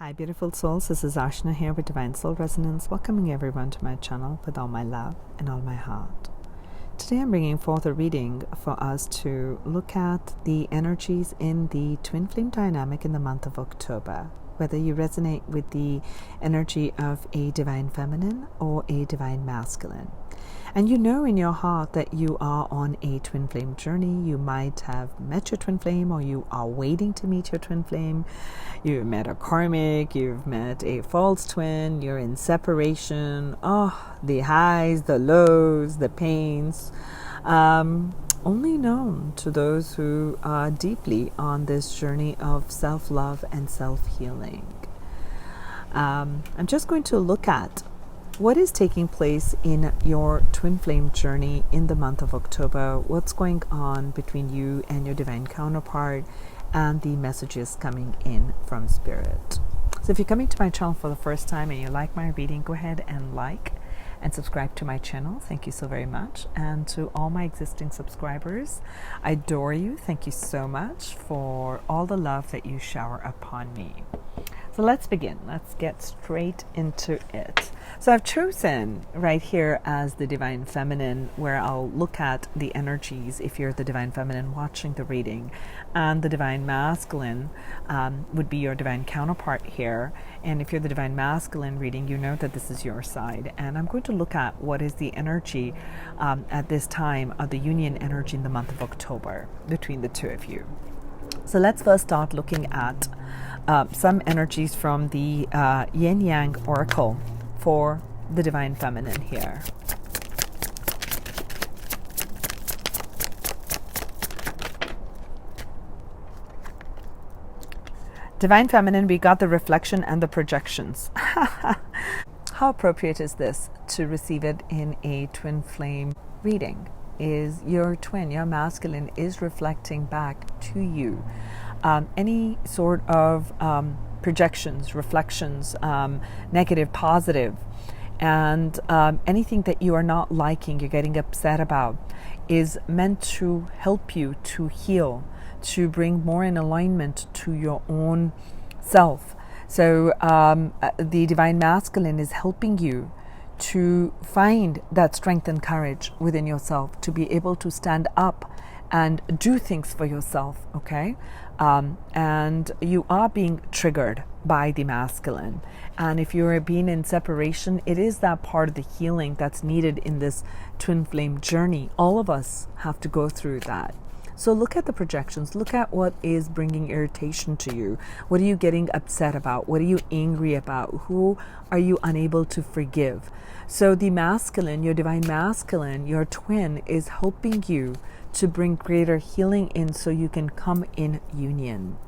Hi beautiful souls, this is Archana here with Divine Soul Resonance, welcoming everyone to my channel with all my love and all my heart. Today I'm bringing forth a reading for us to look at the energies in the twin flame dynamic in the month of October, whether you resonate with the energy of a divine feminine or a divine masculine. And you know in your heart that you are on a twin flame journey. You might have met your twin flame, or you are waiting to meet your twin flame. You've met a karmic, you've met a false twin, you're in separation. Oh, the highs, the lows, the pains. Only known to those who are deeply on this journey of self-love and self-healing. I'm just going to look at what is taking place in your twin flame journey in the month of October, what's going on between you and your divine counterpart, and the messages coming in from Spirit. So if you're coming to my channel for the first time and you like my reading, go ahead and like and subscribe to my channel. Thank you so very much. And to all my existing subscribers, I adore you. Thank you so much for all the love that you shower upon me. So let's begin. Let's get straight into it. So I've chosen right here as the divine feminine, where I'll look at the energies if you're the divine feminine watching the reading, and the divine masculine would be your divine counterpart here. And if you're the divine masculine reading, you know that this is your side. And I'm going to look at what is the energy at this time of the union energy in the month of October between the two of you. So let's first start looking at some energies from the Yin Yang Oracle for the divine feminine here. Divine feminine, we got the reflection and the projections. How appropriate is this to receive it in a twin flame reading? Is your twin, your masculine, is reflecting back to you any sort of projections, reflections, negative, positive, and anything that you are not liking, you're getting upset about, is meant to help you to heal, to bring more in alignment to your own self. So the divine masculine is helping you to find that strength and courage within yourself, to be able to stand up and do things for yourself, okay? And you are being triggered by the masculine. And if you're being in separation, it is that part of the healing that's needed in this twin flame journey. All of us have to go through that. So look at the projections. Look at what is bringing irritation to you. What are you getting upset about? What are you angry about? Who are you unable to forgive? So the masculine, your divine masculine, your twin, is helping you to bring greater healing in so you can come in union.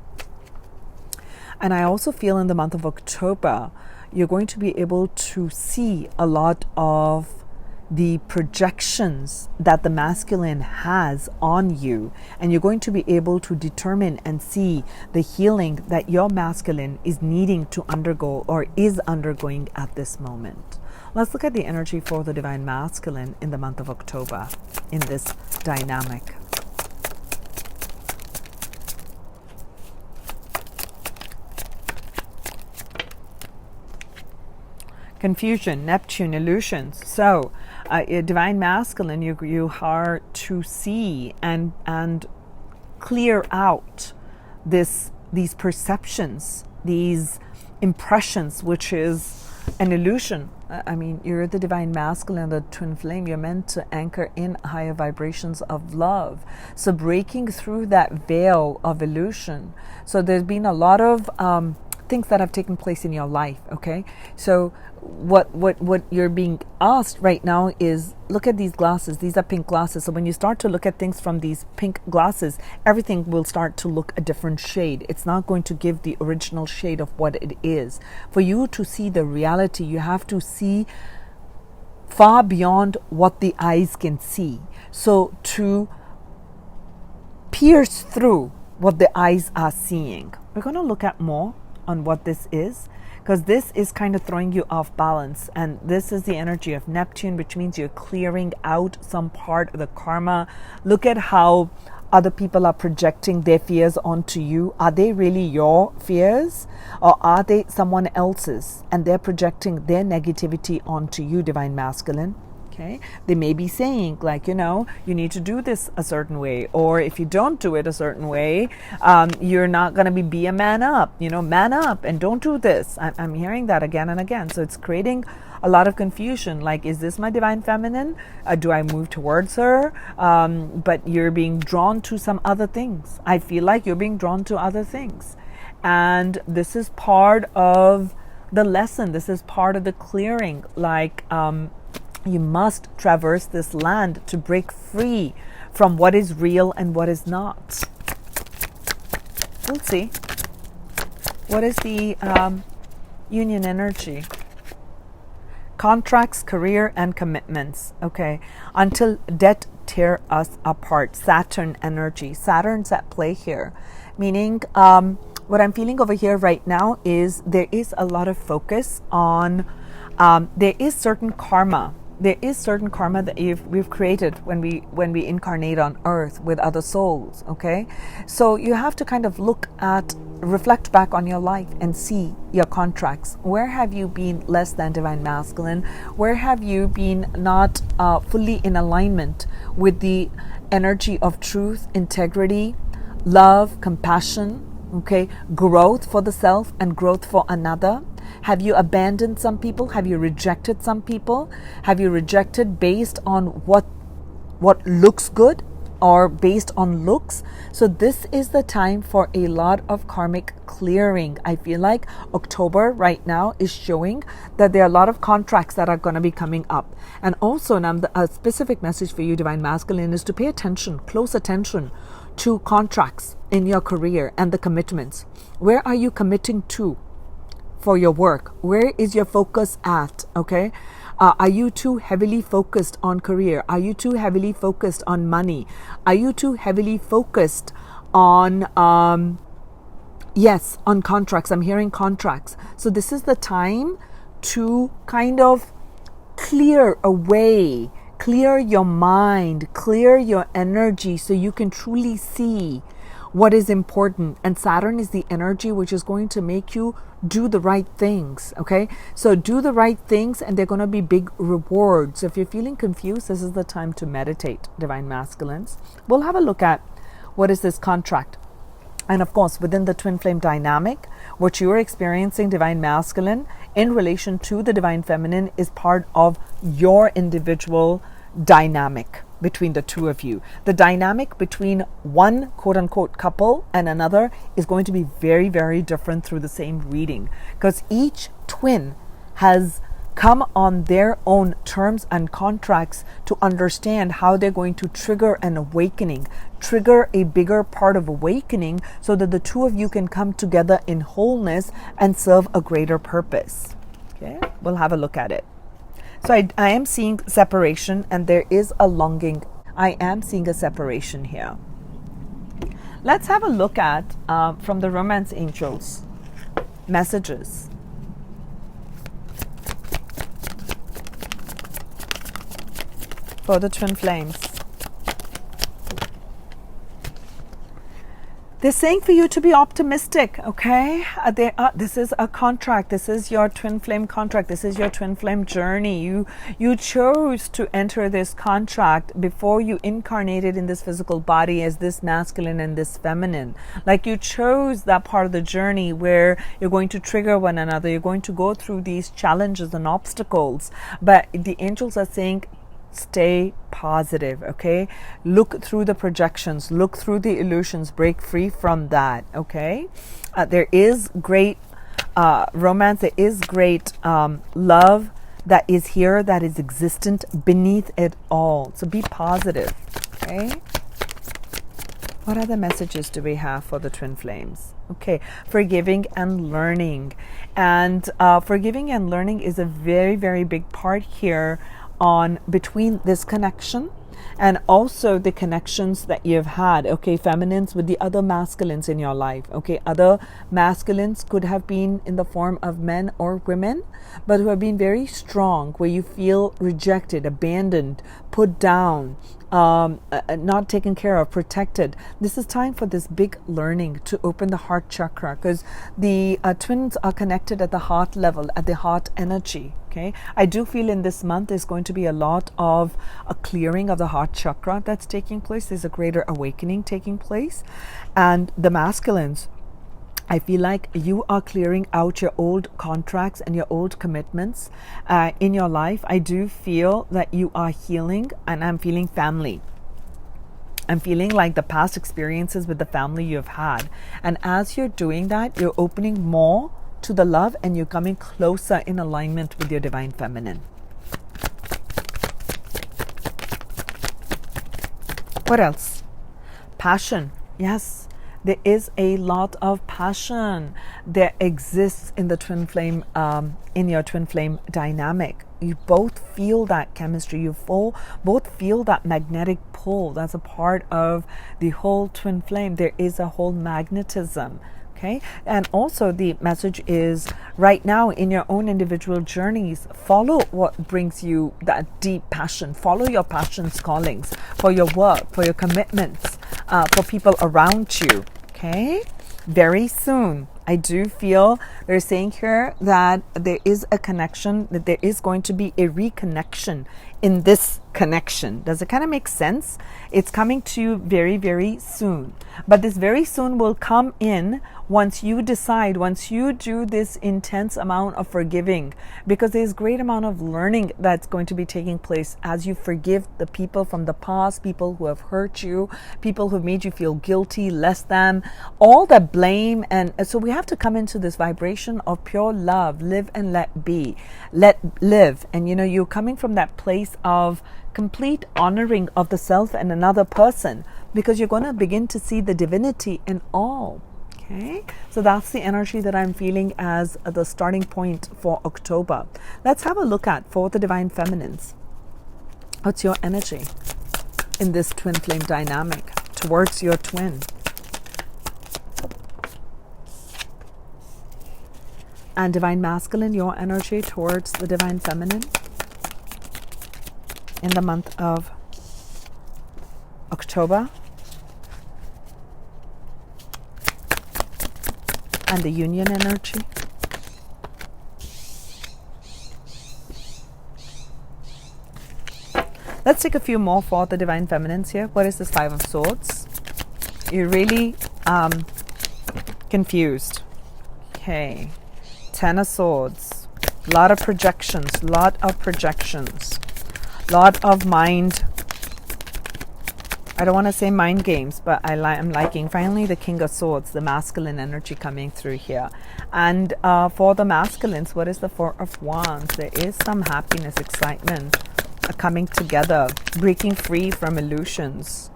And I also feel in the month of October, you're going to be able to see a lot of the projections that the masculine has on you, and you're going to be able to determine and see the healing that your masculine is needing to undergo or is undergoing at this moment. Let's look at the energy for the divine masculine in the month of October in this dynamic. Confusion, Neptune, illusions. So divine masculine, you are to see and clear out these perceptions, these impressions, which is an illusion. I mean, you're the divine masculine, the twin flame. You're meant to anchor in higher vibrations of love. So breaking through that veil of illusion. So there's been a lot of things that have taken place in your life, okay? So what you're being asked right now is, look at these glasses. These are pink glasses. So when you start to look at things from these pink glasses, everything will start to look a different shade. It's not going to give the original shade of what it is. For you to see the reality, you have to see far beyond what the eyes can see. So to pierce through what the eyes are seeing, we're going to look at more on what this is, because this is kind of throwing you off balance, and this is the energy of Neptune, which means you're clearing out some part of the karma. Look at how other people are projecting their fears onto you. Are they really your fears, or are they someone else's and they're projecting their negativity onto you, Divine Masculine? Okay, they may be saying, like, you need to do this a certain way, or if you don't do it a certain way, you're not going to be a man up, man up and don't do this. I'm hearing that again and again. So it's creating a lot of confusion. Like, is this my divine feminine? Do I move towards her? But you're being drawn to some other things. I feel like you're being drawn to other things. And this is part of the lesson. This is part of the clearing. Like, you must traverse this land to break free from what is real and what is not. We'll see. What is the union energy? Contracts, career, and commitments. Okay. Until debt tear us apart. Saturn energy. Saturn's at play here. Meaning, what I'm feeling over here right now is there is a lot of focus on, there is certain karma. There is certain karma that we've created when we incarnate on earth with other souls, okay? So you have to kind of reflect back on your life and see your contracts. Where have you been less than divine masculine? Where have you been not fully in alignment with the energy of truth, integrity, love, compassion, okay? Growth for the self and growth for another. Have you abandoned some people? Have you rejected some people? Have you rejected based on what looks good or based on looks? So this is the time for a lot of karmic clearing. I feel like October right now is showing that there are a lot of contracts that are going to be coming up. And also, a specific message for you, Divine Masculine, is to pay attention, close attention to contracts in your career and the commitments. Where are you committing to for your work? Where is your focus at? Okay. Are you too heavily focused on career? Are you too heavily focused on money? Are you too heavily focused on, on contracts? I'm hearing contracts. So this is the time to kind of clear away, clear your mind, clear your energy so you can truly see what is important. And Saturn is the energy which is going to make you do the right things, okay? So do the right things and they're going to be big rewards. So if you're feeling confused, this is the time to meditate, Divine Masculines. We'll have a look at what is this contract. And of course, within the twin flame dynamic, what you are experiencing, Divine Masculine, in relation to the Divine Feminine is part of your individual dynamic between the two of you. The dynamic between one quote-unquote couple and another is going to be very, very different through the same reading, because each twin has come on their own terms and contracts to understand how they're going to trigger an awakening, trigger a bigger part of awakening, so that the two of you can come together in wholeness and serve a greater purpose. Okay, we'll have a look at it. So I am seeing separation, and there is a longing. I am seeing a separation here. Let's have a look at, from the romance angels, messages. For the twin flames. They're saying for you to be optimistic, okay? This is a contract. This is your twin flame contract. This is your twin flame journey. You chose to enter this contract before you incarnated in this physical body as this masculine and this feminine. Like, you chose that part of the journey where you're going to trigger one another. You're going to go through these challenges and obstacles. But the angels are saying, stay positive, okay? Look through the projections, look through the illusions, break free from that, okay? There is great romance, there is great love that is here, that is existent beneath it all. So be positive, okay? What other messages do we have for the twin flames? Okay, forgiving and learning. And forgiving and learning is a very, very big part here on between this connection. And also the connections that you've had, okay, feminines with the other masculines in your life, okay, other masculines could have been in the form of men or women, but who have been very strong, where you feel rejected, abandoned, put down, not taken care of, protected. This is time for this big learning to open the heart chakra, because the twins are connected at the heart level, at the heart energy. Okay, I do feel in this month there's going to be a lot of a clearing of the heart chakra that's taking place. There's a greater awakening taking place. And the masculines, I feel like you are clearing out your old contracts and your old commitments in your life. I do feel that you are healing, and I'm feeling family. I'm feeling like the past experiences with the family you've had. And as you're doing that, you're opening more to the love, and you're coming closer in alignment with your divine feminine. What else? Passion. Yes, there is a lot of passion that exists in the twin flame, in your twin flame dynamic. You both feel that chemistry. You both feel that magnetic pull. That's a part of the whole twin flame. There is a whole magnetism. Okay, and also the message is right now in your own individual journeys, follow what brings you that deep passion. Follow your passion's callings for your work, for your commitments, for people around you. Okay, very soon. I do feel they're saying here that there is a connection, that there is going to be a reconnection in this connection. Does it kind of make sense? It's coming to you very, very soon. But this very soon will come in once you decide, once you do this intense amount of forgiving, because there's great amount of learning that's going to be taking place as you forgive the people from the past, people who have hurt you, people who have made you feel guilty, less than, all the blame. And so we have to come into this vibration of pure love, live and let be, let live. And you know, you're coming from that place of complete honoring of the self and another person, because you're going to begin to see the divinity in all. Okay, so that's the energy that I'm feeling as the starting point for October. Let's have a look at for the divine feminines. What's your energy in this twin flame dynamic towards your twin? And divine masculine, your energy towards the divine feminine in the month of October. And the union energy. Let's take a few more for the divine feminines here. What is this Five of Swords? You're really confused. Okay. Ten of Swords. Lot of projections. Lot of mind. I don't want to say mind games, but I'm liking finally the King of Swords, the masculine energy coming through here. And for the masculines, what is the Four of Wands? There is some happiness, excitement, coming together, breaking free from illusions.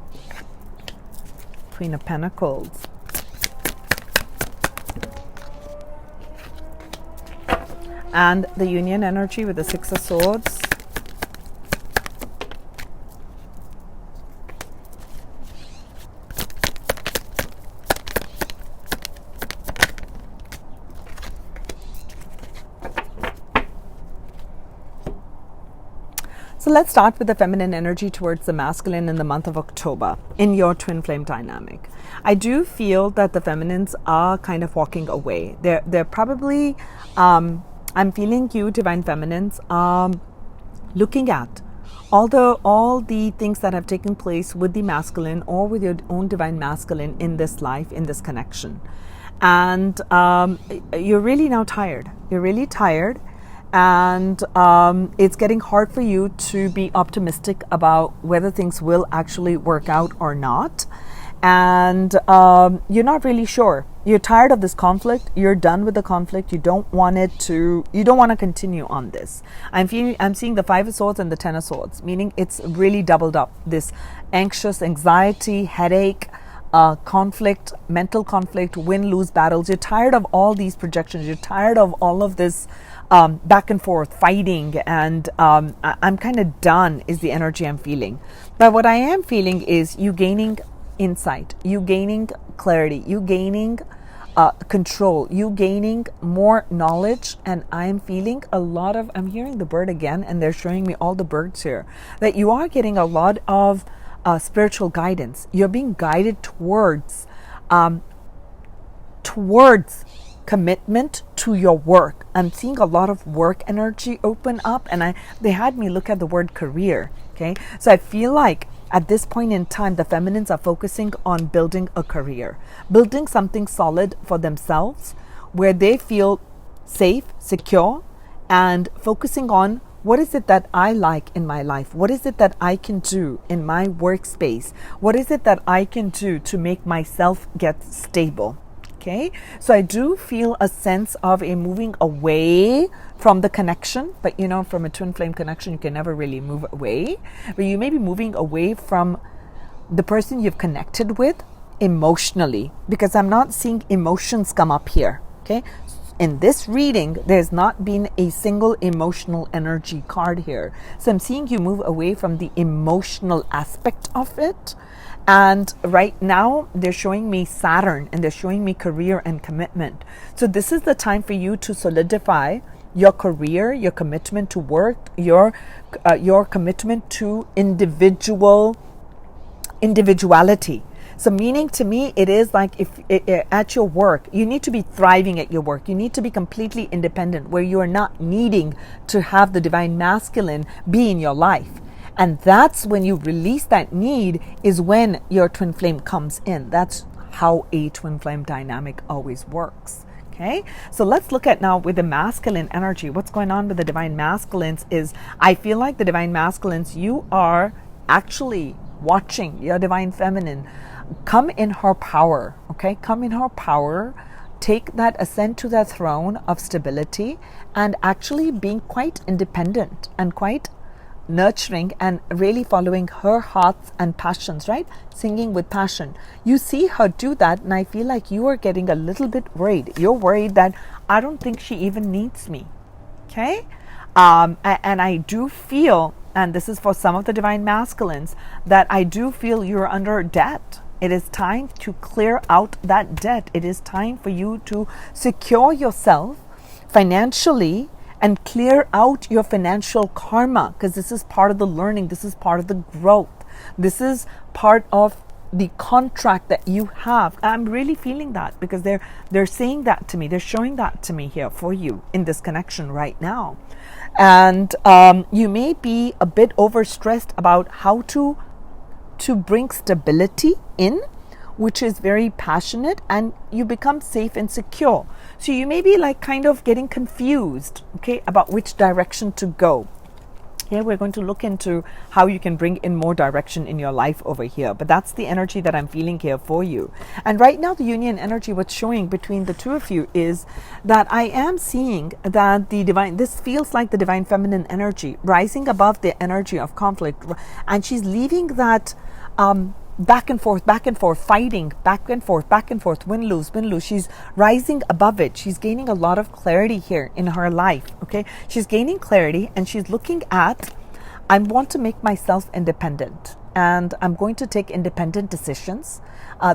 Queen of Pentacles. And the union energy with the Six of Swords. So let's start with the feminine energy towards the masculine in the month of October in your twin flame dynamic. I do feel that the feminines are kind of walking away. They're probably, I'm feeling you divine feminines looking at all the things that have taken place with the masculine or with your own divine masculine in this life, in this connection. And you're really now tired. You're really tired. And it's getting hard for you to be optimistic about whether things will actually work out or not. And you're not really sure. You're tired of this conflict. You're done with the conflict. You don't want to continue on this. I'm seeing the Five of Swords and the Ten of Swords, meaning it's really doubled up. This anxious, anxiety, headache, conflict, mental conflict, win-lose battles. You're tired of all these projections. You're tired of all of this back and forth fighting, and I'm kind of done is the energy I'm feeling. But what I am feeling is you gaining insight, you gaining clarity, you gaining control, you gaining more knowledge. And I'm feeling a lot of, I'm hearing the bird again, and they're showing me all the birds here, that you are getting a lot of spiritual guidance. You're being guided towards commitment to your work. I'm seeing a lot of work energy open up, and they had me look at the word career. Okay, so I feel like at this point in time, the feminines are focusing on building a career, building something solid for themselves where they feel safe, secure, and focusing on what is it that I like in my life? What is it that I can do in my workspace? What is it that I can do to make myself get stable? Okay, so I do feel a sense of a moving away from the connection, but you know, from a twin flame connection, you can never really move away, but you may be moving away from the person you've connected with emotionally, because I'm not seeing emotions come up here. Okay, in this reading, there's not been a single emotional energy card here. So I'm seeing you move away from the emotional aspect of it. And right now, they're showing me Saturn, and they're showing me career and commitment. So this is the time for you to solidify your career, your commitment to work, your commitment to individuality. So meaning to me, it is like if at your work, you need to be thriving at your work. You need to be completely independent, where you are not needing to have the divine masculine be in your life. And that's when you release that need, is when your twin flame comes in. That's how a twin flame dynamic always works. Okay, so let's look at now with the masculine energy. What's going on with the divine masculines is, I feel like the divine masculines, you are actually watching your divine feminine come in her power. Okay, come in her power, take that ascent to the throne of stability, and actually being quite independent and quite nurturing and really following her hearts and passions, right? Singing with passion. You see her do that, and I feel like you are getting a little bit worried. You're worried that I don't think she even needs me. Okay? And I do feel, and this is for some of the divine masculines, that I do feel you're under debt. It is time to clear out that debt. It is time for you to secure yourself financially and clear out your financial karma, because this is part of the learning. This is part of the growth. This is part of the contract that you have. I'm really feeling that, because they're saying that to me. They're showing that to me here for you in this connection right now. And you may be a bit overstressed about how to bring stability in, which is very passionate, and you become safe and secure. So you may be like kind of getting confused, okay, about which direction to go. Here we're going to look into how you can bring in more direction in your life over here. But that's the energy that I'm feeling here for you. And right now, the union energy, what's showing between the two of you is that I am seeing that the divine, this feels like the divine feminine energy rising above the energy of conflict. And she's leaving that back and forth, fighting, back and forth, win-lose. She's rising above it. She's gaining a lot of clarity here in her life, okay? She's gaining clarity, and she's looking at, I want to make myself independent, and I'm going to take independent decisions.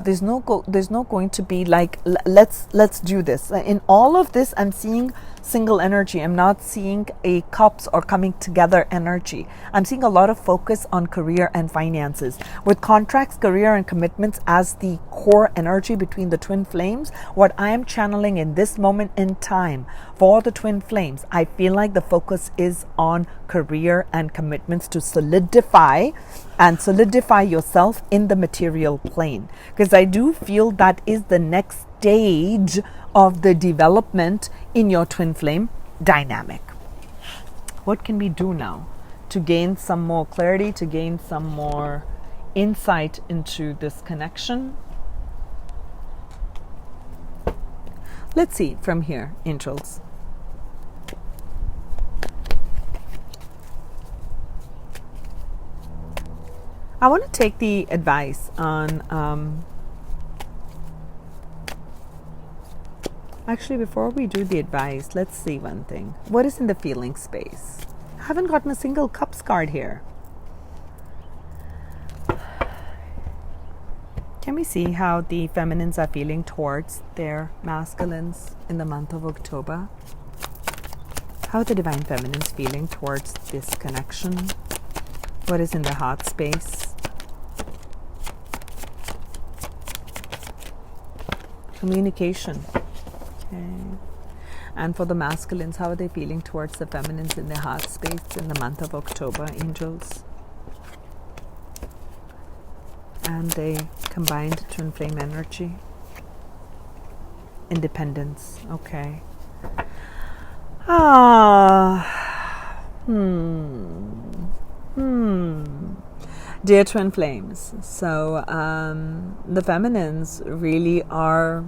There's no going to be like, let's do this. In all of this, I'm seeing single energy. I'm not seeing a cups or coming together energy. I'm seeing a lot of focus on career and finances, with contracts, career, and commitments as the core energy between the twin flames. What I am channeling in this moment in time for the twin flames, I feel like the focus is on career and commitments to solidify yourself in the material plane, because I do feel that is the next stage of the development in your twin flame dynamic. What can we do now to gain some more clarity, to gain some more insight into this connection? Let's see from here, angels. I want to take the advice on Actually, before we do the advice, let's see one thing. What is in the feeling space? I haven't gotten a single cups card here. Can we see how the feminines are feeling towards their masculines in the month of October? How are the divine feminines feeling towards this connection? What is in the heart space? Communication. Okay. And for the masculines, how are they feeling towards the feminines in their heart space in the month of October, angels? And the combined twin flame energy. Independence. Okay. Dear twin flames, so the feminines really are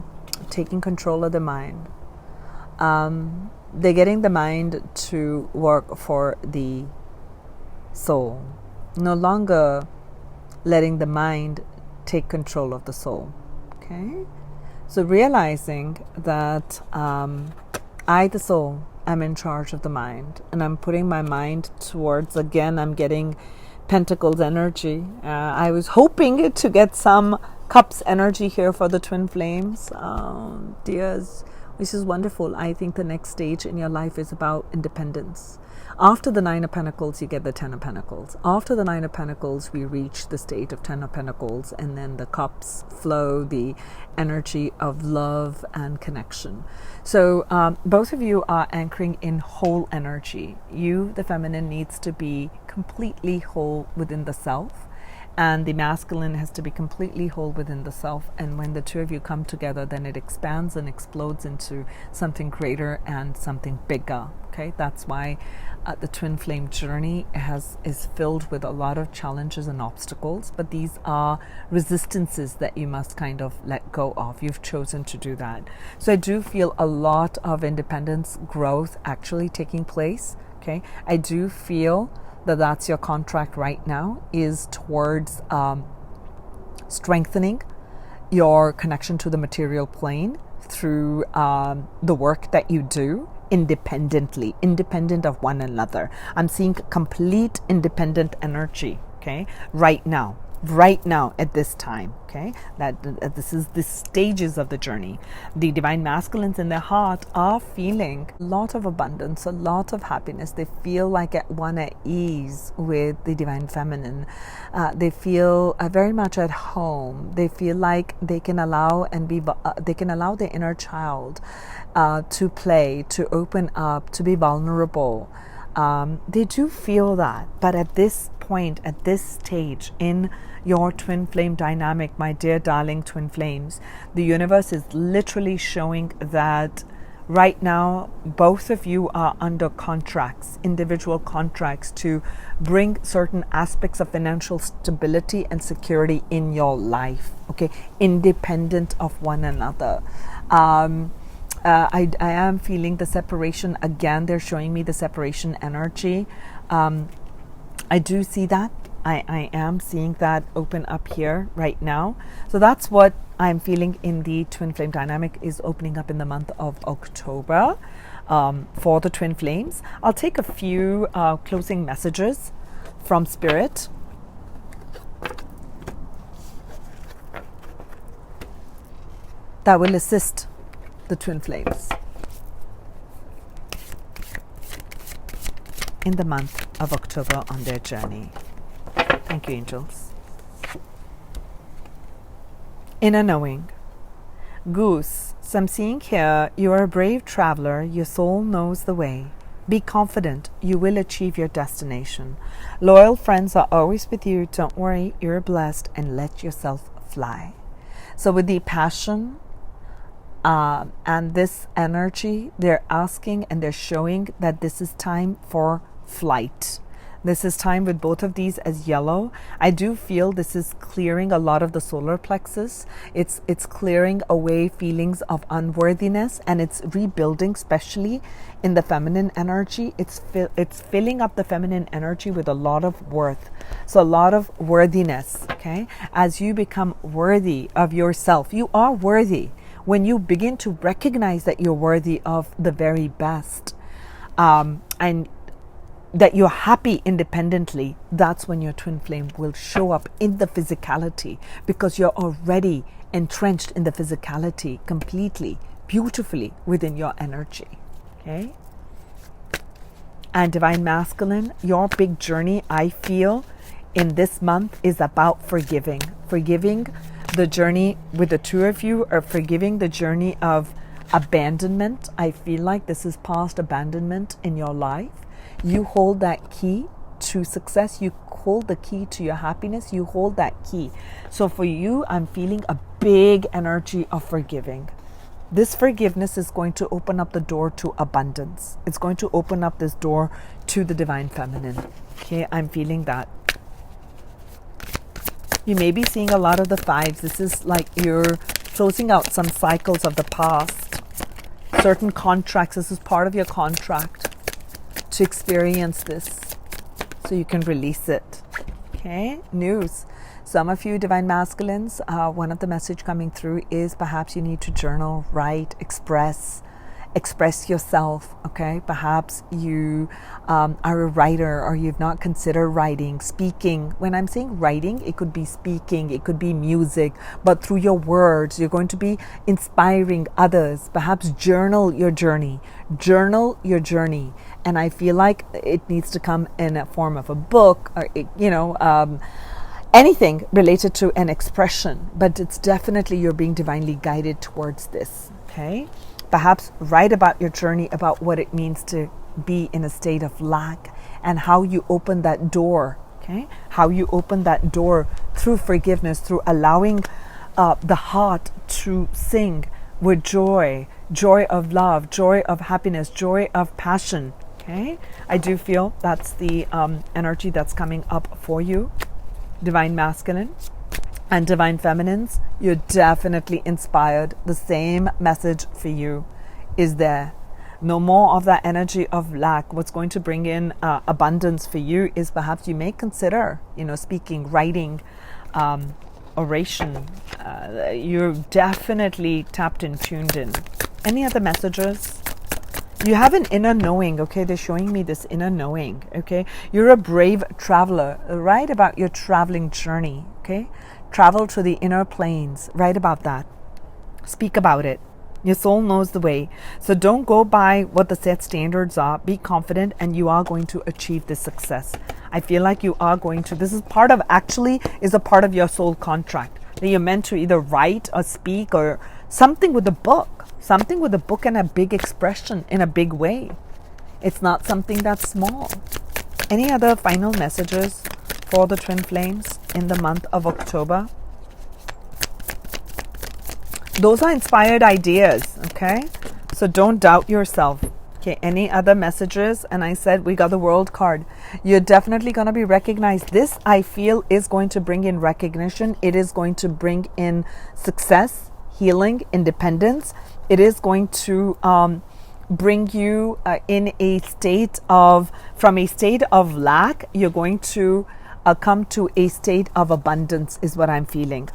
taking control of the mind. They're getting the mind to work for the soul, no longer letting the mind take control of the soul. Okay, so realizing that I, the soul, am in charge of the mind, and I'm putting my mind towards, again, I'm getting Pentacles energy. I was hoping to get some Cups energy here for the twin flames. Dears, this is wonderful. I think the next stage in your life is about independence. After the Nine of Pentacles, you get the Ten of Pentacles. After the Nine of Pentacles, we reach the state of Ten of Pentacles, and then the Cups flow, the energy of love and connection. So both of you are anchoring in whole energy. You, the feminine, needs to be completely whole within the self, and the masculine has to be completely whole within the self. And when the two of you come together, then it expands and explodes into something greater and something bigger. Okay, that's why the twin flame journey is filled with a lot of challenges and obstacles, but these are resistances that you must kind of let go of. You've chosen to do that. So I do feel a lot of independence growth actually taking place. Okay, I do feel that's your contract right now, is towards strengthening your connection to the material plane through the work that you do independently, independent of one another. I'm seeing complete independent energy, okay, right now at this time. Okay, that this is the stages of the journey. The divine masculines in their heart are feeling a lot of abundance, a lot of happiness. They feel like at ease with the divine feminine. They feel very much at home. They feel like they can allow their inner child to play, to open up, to be vulnerable. They do feel that, but at this point, at this stage in your twin flame dynamic, my dear darling twin flames, the universe is literally showing that right now both of you are under contracts, individual contracts, to bring certain aspects of financial stability and security in your life, okay, independent of one another. I am feeling the separation again. They're showing me the separation energy. I do see that. I am seeing that open up here right now. So that's what I'm feeling in the twin flame dynamic is opening up in the month of October for the twin flames. I'll take a few closing messages from Spirit. That will assist the twin flames in the month of October on their journey. Thank you, angels. Inner knowing. Goose, so I'm seeing here, you are a brave traveler. Your soul knows the way. Be confident you will achieve your destination. Loyal friends are always with you. Don't worry, you're blessed, and let yourself fly. So with the passion and this energy, they're asking and they're showing that this is time for flight. This is time with both of these as yellow. I do feel this is clearing a lot of the solar plexus. It's clearing away feelings of unworthiness, and it's rebuilding, especially in the feminine energy. It's filling up the feminine energy with a lot of worth. So a lot of worthiness, okay? As you become worthy of yourself, you are worthy. when you begin to recognize that you're worthy of the very best, and that you're happy independently, that's when your twin flame will show up in the physicality, because you're already entrenched in the physicality completely, beautifully within your energy. Okay? And divine masculine, your big journey, I feel, in this month is about forgiving. Forgiving the journey with the two of you, or forgiving the journey of abandonment. I feel like this is past abandonment in your life. You hold that key to success. You hold the key to your happiness. You hold that key. So for you, I'm feeling a big energy of forgiving. This forgiveness is going to open up the door to abundance. It's going to open up this door to the divine feminine. Okay, I'm feeling that. You may be seeing a lot of the fives. This is like you're closing out some cycles of the past. Certain contracts. This is part of your contract to experience this, so you can release it. Okay, news. Some of you divine masculines, one of the message coming through is perhaps you need to journal, write, express yourself. Okay, perhaps you are a writer, or you've not considered writing, speaking. When I'm saying writing, it could be speaking, it could be music, but through your words, you're going to be inspiring others. Perhaps journal your journey. And I feel like it needs to come in a form of a book, or anything related to an expression, but it's definitely you're being divinely guided towards this. Okay, perhaps write about your journey, about what it means to be in a state of lack, and how you open that door. Okay, how you open that door through forgiveness, through allowing the heart to sing with joy of love, joy of happiness, joy of passion. Okay, I do feel that's the energy that's coming up for you. Divine masculine and divine feminines, you're definitely inspired. The same message for you is there. No more of that energy of lack. What's going to bring in abundance for you is perhaps you may consider, speaking, writing, oration. You're definitely tapped and tuned in. Any other messages? You have an inner knowing, okay? They're showing me this inner knowing, okay? You're a brave traveler. Write about your traveling journey, okay? Travel to the inner planes. Write about that. Speak about it. Your soul knows the way. So don't go by what the set standards are. Be confident, and you are going to achieve this success. I feel like you are going to. This is a part of your soul contract, that you're meant to either write or speak or something with a book. Something with a book and a big expression in a big way. It's not something that's small. Any other final messages for the twin flames in the month of October? Those are inspired ideas, okay? So don't doubt yourself. Okay, any other messages? And I said we got the world card. You're definitely going to be recognized. This, I feel, is going to bring in recognition. It is going to bring in success, healing, independence. It is going to bring you in a state of, from a state of lack, you're going to come to a state of abundance, is what I'm feeling.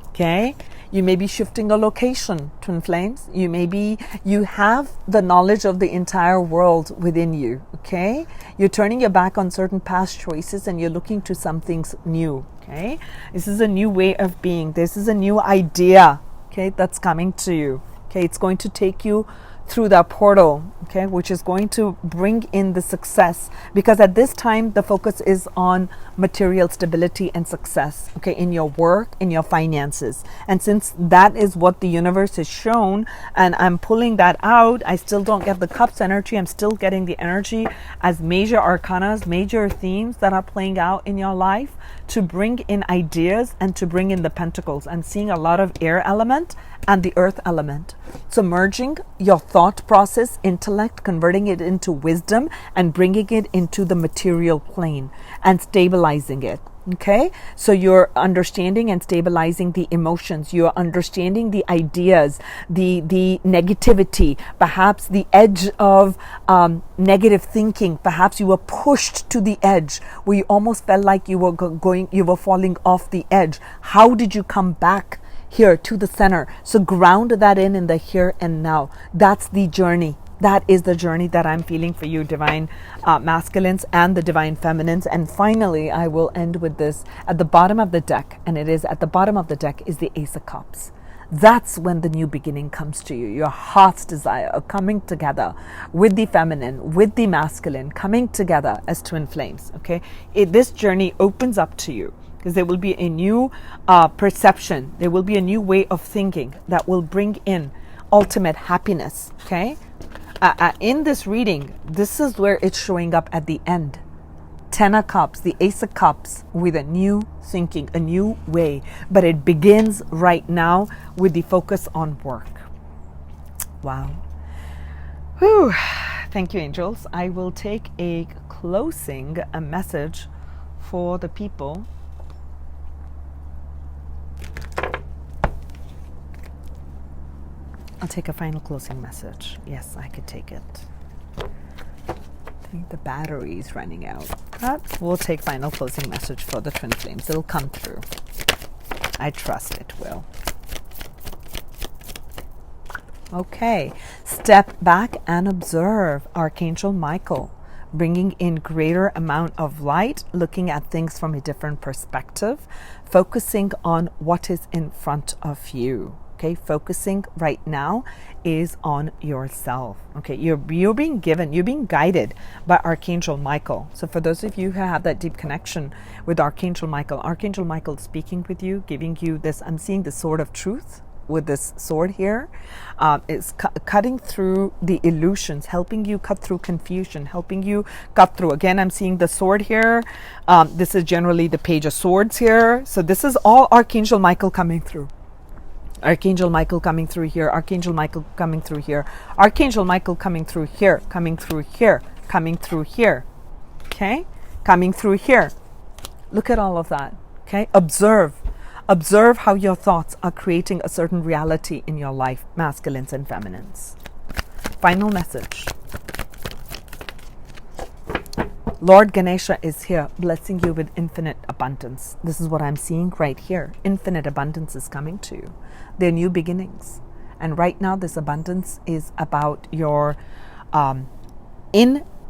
Okay, you may be shifting a location, twin flames. You have the knowledge of the entire world within you. Okay, you're turning your back on certain past choices and you're looking to something new. Okay, this is a new way of being. This is a new idea. Okay, that's coming to you. Okay, it's going to take you through that portal, okay, which is going to bring in the success, because at this time the focus is on material stability and success, okay, in your work, in your finances. And since that is what the universe has shown, and I'm pulling that out, I still don't get the cups energy. I'm still getting the energy as major arcanas, major themes that are playing out in your life to bring in ideas and to bring in the pentacles. I'm seeing a lot of air element and the earth element. So merging your thought process, intellect, converting it into wisdom and bringing it into the material plane and stabilizing it. Okay, so you're understanding and stabilizing the emotions, you're understanding the ideas, the negativity, perhaps the edge of negative thinking. Perhaps you were pushed to the edge where you almost felt like you were falling off the edge. How did you come back here to the center. So ground that in the here and now. That's the journey. That is the journey that I'm feeling for you, divine masculines and the divine feminines. And finally, I will end with this at the bottom of the deck. And it is at the bottom of the deck is the Ace of Cups. That's when the new beginning comes to you. Your heart's desire of coming together with the feminine, with the masculine, coming together as twin flames. Okay, this journey opens up to you because there will be a new perception. There will be a new way of thinking that will bring in ultimate happiness. Okay, in this reading, this is where it's showing up at the end. Ten of Cups, the Ace of Cups, with a new thinking, a new way. But it begins right now with the focus on work. Wow. Whew. Thank you, angels. I will take a closing message for the people. I'll take a final closing message. Yes, I could take it. I think the battery is running out. But we'll take final closing message for the twin flames. It'll come through. I trust it will. Okay. Step back and observe Archangel Michael, bringing in greater amount of light, looking at things from a different perspective, focusing on what is in front of you. Okay, focusing right now is on yourself. Okay, you're being given, you're being guided by Archangel Michael. So for those of you who have that deep connection with Archangel Michael is speaking with you, giving you this, I'm seeing the sword of truth with this sword here. It's cutting through the illusions, helping you cut through confusion, helping you cut through. Again, I'm seeing the sword here. This is generally the Page of Swords here. So this is all Archangel Michael coming through. Archangel Michael coming through here, Archangel Michael coming through here, Archangel Michael coming through here, coming through here, coming through here, okay? Coming through here. Look at all of that, okay? Observe how your thoughts are creating a certain reality in your life, masculines and feminines. Final message. Lord Ganesha is here, blessing you with infinite abundance. This is what I'm seeing right here. Infinite abundance is coming to you. They're new beginnings. And right now, this abundance is about your,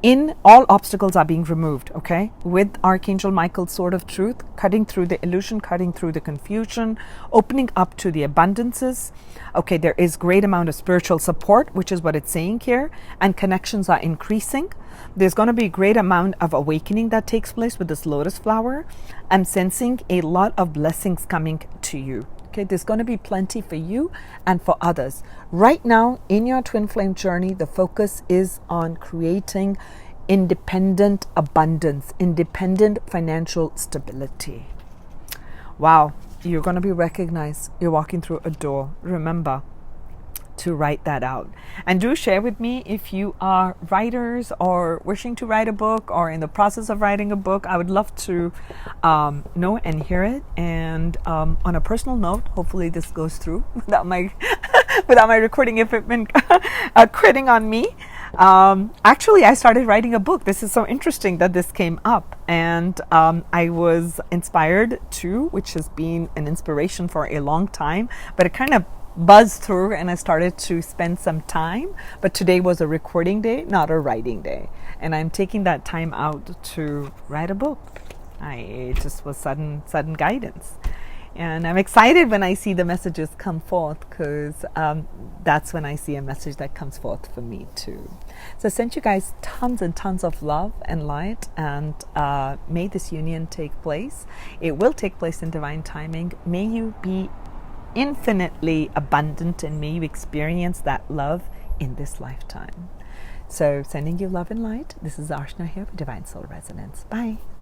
in all obstacles are being removed, okay? With Archangel Michael's sword of truth, cutting through the illusion, cutting through the confusion, opening up to the abundances. Okay, there is great amount of spiritual support, which is what it's saying here, and connections are increasing. There's going to be a great amount of awakening that takes place with this lotus flower. I'm sensing a lot of blessings coming to you. Okay, there's going to be plenty for you and for others. Right now, in your twin flame journey, the focus is on creating independent abundance, independent financial stability. Wow, you're going to be recognized. You're walking through a door. Remember to write that out. And do share with me if you are writers or wishing to write a book or in the process of writing a book. I would love to know and hear it. And on a personal note, hopefully this goes through without my without my recording equipment quitting on me. Actually, I started writing a book. This is so interesting that this came up, and I was inspired to, which has been an inspiration for a long time, but it kind of buzzed through and I started to spend some time. But today was a recording day, not a writing day, and I'm taking that time out to write a book. It just was sudden guidance. And I'm excited when I see the messages come forth, because that's when I see a message that comes forth for me too. So I sent you guys tons and tons of love and light, and may this union take place. It will take place in divine timing. May you be infinitely abundant, and may you experience that love in this lifetime. So sending you love and light. This is Archana here for Divine Soul Resonance. Bye.